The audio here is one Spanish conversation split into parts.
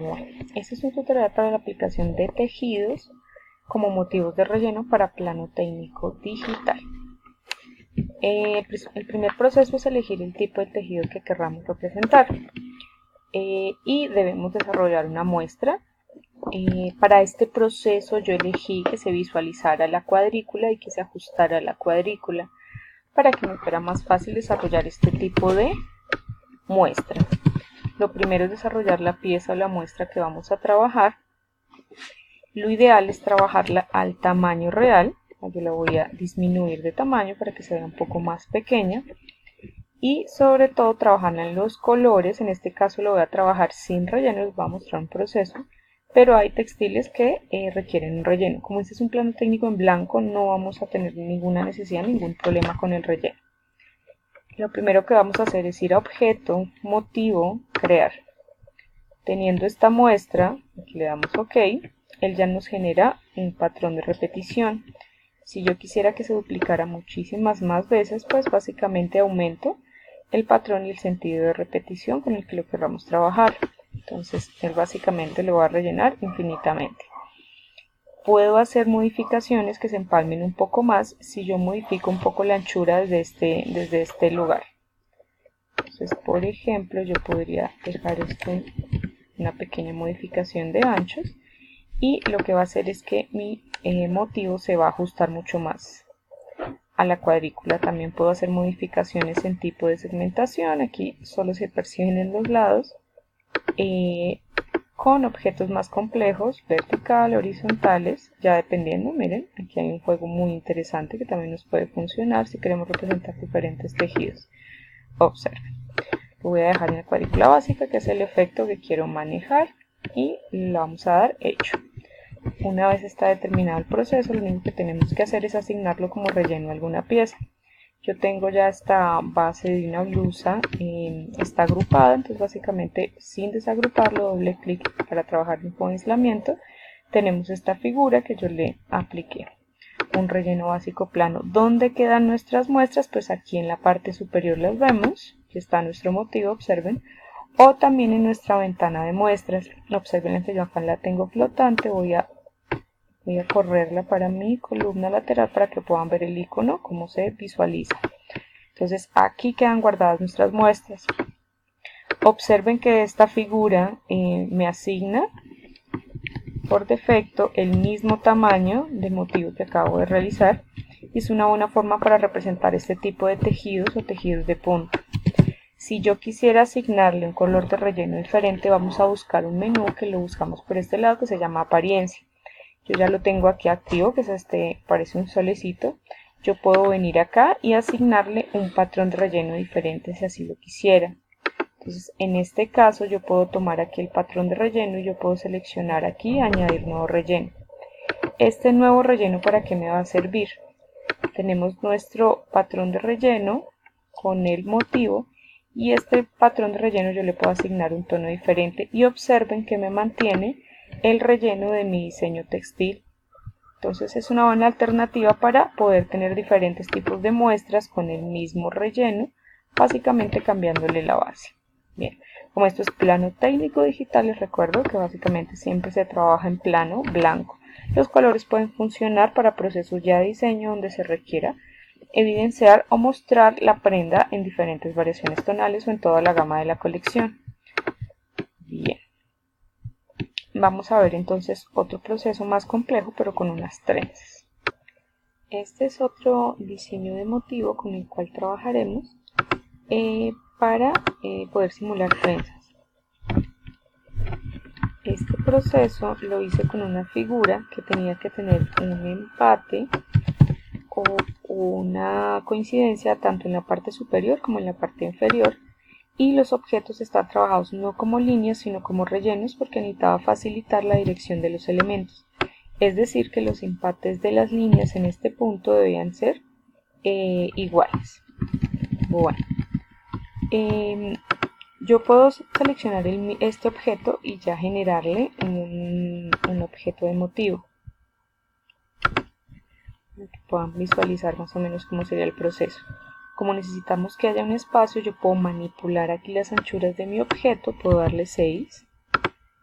Bueno, este es un tutorial para la aplicación de tejidos como motivos de relleno para plano técnico digital. El primer proceso es elegir el tipo de tejido que querramos representar y debemos desarrollar una muestra. Para este proceso yo elegí que se visualizara la cuadrícula y que se ajustara la cuadrícula para que me fuera más fácil desarrollar este tipo de muestra. Lo primero es desarrollar la pieza o la muestra que vamos a trabajar. Lo ideal es trabajarla al tamaño real. Yo la voy a disminuir de tamaño para que se vea un poco más pequeña. Y sobre todo trabajarla en los colores. En este caso lo voy a trabajar sin relleno, les voy a mostrar un proceso. Pero hay textiles que requieren un relleno. Como este es un plano técnico en blanco, no vamos a tener ninguna necesidad, ningún problema con el relleno. Lo primero que vamos a hacer es ir a objeto, motivo, crear. Teniendo esta muestra, aquí le damos OK, él ya nos genera un patrón de repetición. Si yo quisiera que se duplicara muchísimas más veces, pues básicamente aumento el patrón y el sentido de repetición con el que lo queramos trabajar. Entonces, él básicamente lo va a rellenar infinitamente. Puedo hacer modificaciones que se empalmen un poco más si yo modifico un poco la anchura desde este lugar. Entonces, por ejemplo, yo podría dejar esto en una pequeña modificación de anchos y lo que va a hacer es que mi motivo se va a ajustar mucho más a la cuadrícula. También puedo hacer modificaciones en tipo de segmentación. Aquí solo se perciben en los lados. Con objetos más complejos, vertical, horizontales, ya dependiendo. Miren, aquí hay un juego muy interesante que también nos puede funcionar si queremos representar diferentes tejidos. Observen, lo voy a dejar en la cuadrícula básica, que es el efecto que quiero manejar, y le vamos a dar hecho. Una vez está determinado el proceso, lo único que tenemos que hacer es asignarlo como relleno a alguna pieza. Yo tengo ya esta base de una blusa, está agrupada, entonces básicamente sin desagruparlo, doble clic para trabajar con aislamiento, tenemos esta figura que yo le apliqué. Un relleno básico plano. ¿Dónde quedan nuestras muestras? Pues aquí en la parte superior las vemos, aquí está nuestro motivo, observen, o también en nuestra ventana de muestras. Observen que yo acá la tengo flotante, voy a correrla para mi columna lateral para que puedan ver el icono, cómo se visualiza. Entonces aquí quedan guardadas nuestras muestras. Observen que esta figura me asigna por defecto el mismo tamaño del motivo que acabo de realizar y es una buena forma para representar este tipo de tejidos o tejidos de punta. Si yo quisiera asignarle un color de relleno diferente, vamos a buscar un menú que lo buscamos por este lado que se llama apariencia. Yo ya lo tengo aquí activo, que es parece un solecito. Yo puedo venir acá y asignarle un patrón de relleno diferente si así lo quisiera. Entonces, en este caso yo puedo tomar aquí el patrón de relleno y yo puedo seleccionar aquí añadir nuevo relleno. Este nuevo relleno, ¿para qué me va a servir? Tenemos nuestro patrón de relleno con el motivo y este patrón de relleno yo le puedo asignar un tono diferente y observen que me mantiene el relleno de mi diseño textil. Entonces es una buena alternativa para poder tener diferentes tipos de muestras con el mismo relleno, básicamente cambiándole la base. Bien, como esto es plano técnico digital, les recuerdo que básicamente siempre se trabaja en plano blanco. Los colores pueden funcionar para procesos ya de diseño donde se requiera evidenciar o mostrar la prenda en diferentes variaciones tonales o en toda la gama de la colección. Bien. Vamos a ver entonces otro proceso más complejo pero con unas trenzas. Este es otro diseño de motivo con el cual trabajaremos para poder simular trenzas. Este proceso lo hice con una figura que tenía que tener un empate o una coincidencia tanto en la parte superior como en la parte inferior. Y los objetos están trabajados no como líneas sino como rellenos porque necesitaba facilitar la dirección de los elementos. Es decir que los empates de las líneas en este punto debían ser iguales. Bueno, yo puedo seleccionar este objeto y ya generarle un objeto de motivo. Para que puedan visualizar más o menos cómo sería el proceso. Como necesitamos que haya un espacio, yo puedo manipular aquí las anchuras de mi objeto, puedo darle 6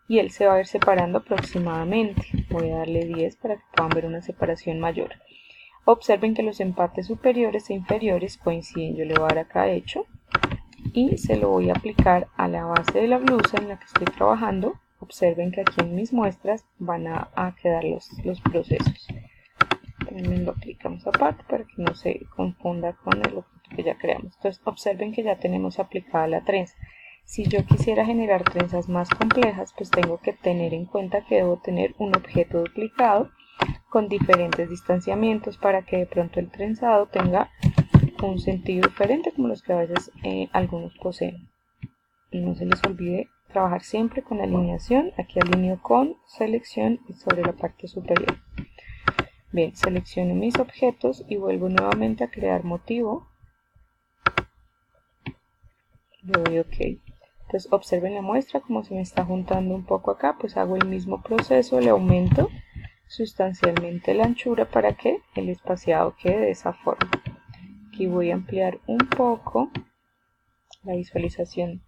y él se va a ir separando aproximadamente. Voy a darle 10 para que puedan ver una separación mayor. Observen que los empates superiores e inferiores coinciden. Yo le voy a dar acá hecho y se lo voy a aplicar a la base de la blusa en la que estoy trabajando. Observen que aquí en mis muestras van a quedar los procesos. También lo aplicamos aparte para que no se confunda con el objeto que ya creamos. Entonces observen que ya tenemos aplicada la trenza. Si yo quisiera generar trenzas más complejas, pues tengo que tener en cuenta que debo tener un objeto duplicado con diferentes distanciamientos para que de pronto el trenzado tenga un sentido diferente, como los que a veces algunos poseen. Y no se les olvide trabajar siempre con alineación. Aquí alineo con selección y sobre la parte superior. Bien, selecciono mis objetos y vuelvo nuevamente a crear motivo. Le doy OK. Entonces observen la muestra como se me está juntando un poco acá, pues hago el mismo proceso, le aumento sustancialmente la anchura para que el espaciado quede de esa forma. Aquí voy a ampliar un poco la visualización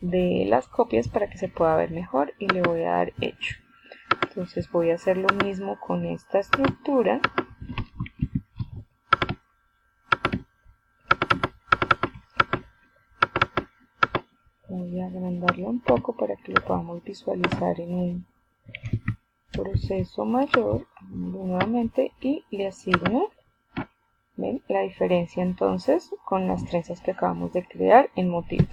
de las copias para que se pueda ver mejor y le voy a dar hecho. Entonces voy a hacer lo mismo con esta estructura. Voy a agrandarlo un poco para que lo podamos visualizar en un proceso mayor. Hagámoslo nuevamente y le asigno. ¿Ven? La diferencia entonces con las trenzas que acabamos de crear en motivo.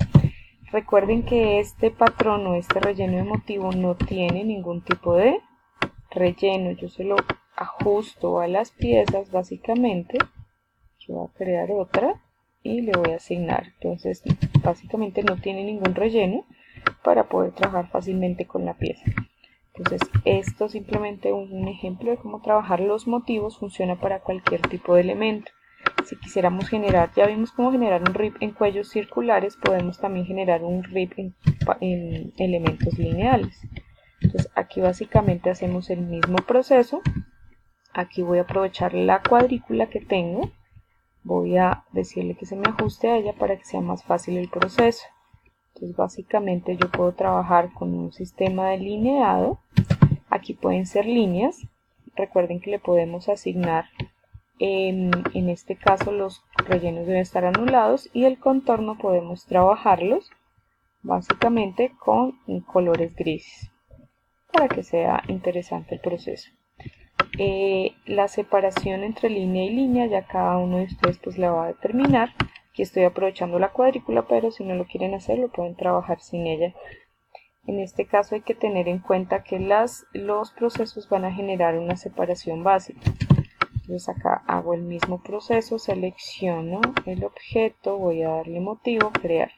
Recuerden que este patrón o este relleno de motivo no tiene ningún tipo de relleno. Yo se lo ajusto a las piezas básicamente. Yo voy a crear otra y le voy a asignar. Entonces básicamente no tiene ningún relleno para poder trabajar fácilmente con la pieza. Entonces esto simplemente un ejemplo de cómo trabajar los motivos. Funciona para cualquier tipo de elemento. Si quisiéramos generar, ya vimos cómo generar un rib en cuellos circulares, podemos también generar un rib en elementos lineales. Entonces aquí básicamente hacemos el mismo proceso. Aquí voy a aprovechar la cuadrícula que tengo. Voy a decirle que se me ajuste a ella para que sea más fácil el proceso. Entonces básicamente yo puedo trabajar con un sistema delineado. Aquí pueden ser líneas. Recuerden que le podemos asignar, en este caso los rellenos deben estar anulados y el contorno podemos trabajarlos básicamente con colores grises para que sea interesante el proceso. La separación entre línea y línea ya cada uno de ustedes pues la va a determinar. Aquí estoy aprovechando la cuadrícula, pero si no lo quieren hacer lo pueden trabajar sin ella. En este caso hay que tener en cuenta que los procesos van a generar una separación básica. Entonces acá hago el mismo proceso, selecciono el objeto, voy a darle motivo, crear.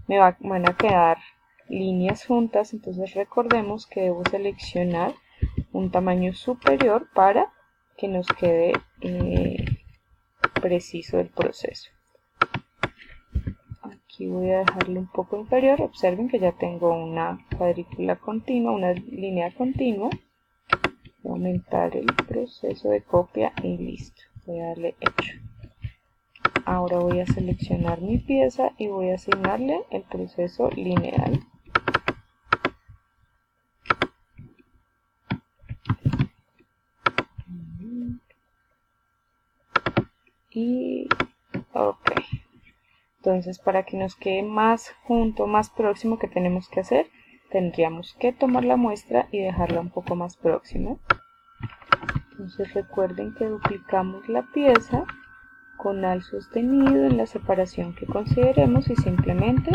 Me van a quedar líneas juntas, entonces recordemos que debo seleccionar un tamaño superior para que nos quede preciso el proceso. Aquí voy a dejarlo un poco inferior. Observen que ya tengo una cuadrícula continua, una línea continua. Voy a aumentar el proceso de copia y listo. Voy a darle hecho. Ahora voy a seleccionar mi pieza y voy a asignarle el proceso lineal. Y ok. Entonces para que nos quede más junto, más próximo, que tenemos que hacer, tendríamos que tomar la muestra y dejarla un poco más próxima. Entonces recuerden que duplicamos la pieza con al sostenido en la separación que consideremos y simplemente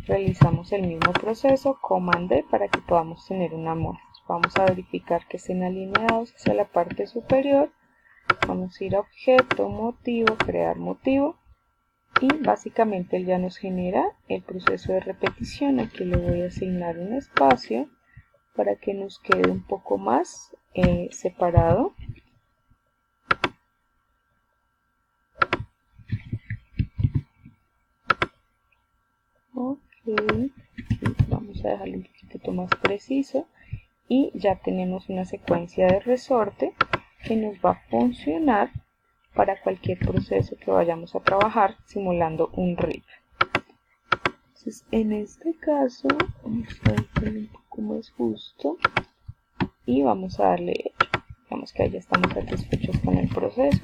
realizamos el mismo proceso, Command D, para que podamos tener una muestra. Vamos a verificar que estén alineados hacia la parte superior. Vamos a ir a objeto, motivo, crear motivo. Y básicamente él ya nos genera el proceso de repetición. Aquí le voy a asignar un espacio para que nos quede un poco más separado. Ok, vamos a dejarlo un poquito más preciso y ya tenemos una secuencia de resorte que nos va a funcionar para cualquier proceso que vayamos a trabajar simulando un rib. Entonces en este caso vamos a dejarlo un poco como es justo y vamos a darle hecho. Digamos que ahí ya estamos satisfechos con el proceso.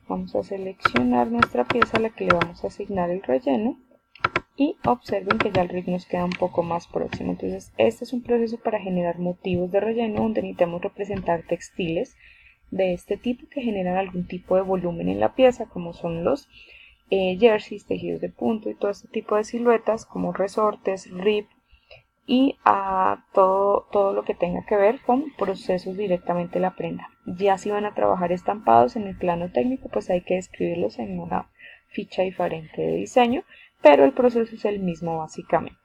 Vamos a seleccionar nuestra pieza a la que le vamos a asignar el relleno y observen que ya el rig nos queda un poco más próximo. Entonces este es un proceso para generar motivos de relleno donde necesitamos representar textiles de este tipo que generan algún tipo de volumen en la pieza, como son los jerseys, tejidos de punto y todo este tipo de siluetas como resortes, rib y a todo lo que tenga que ver con procesos directamente de la prenda. Ya si van a trabajar estampados en el plano técnico, pues hay que describirlos en una ficha diferente de diseño, pero el proceso es el mismo básicamente.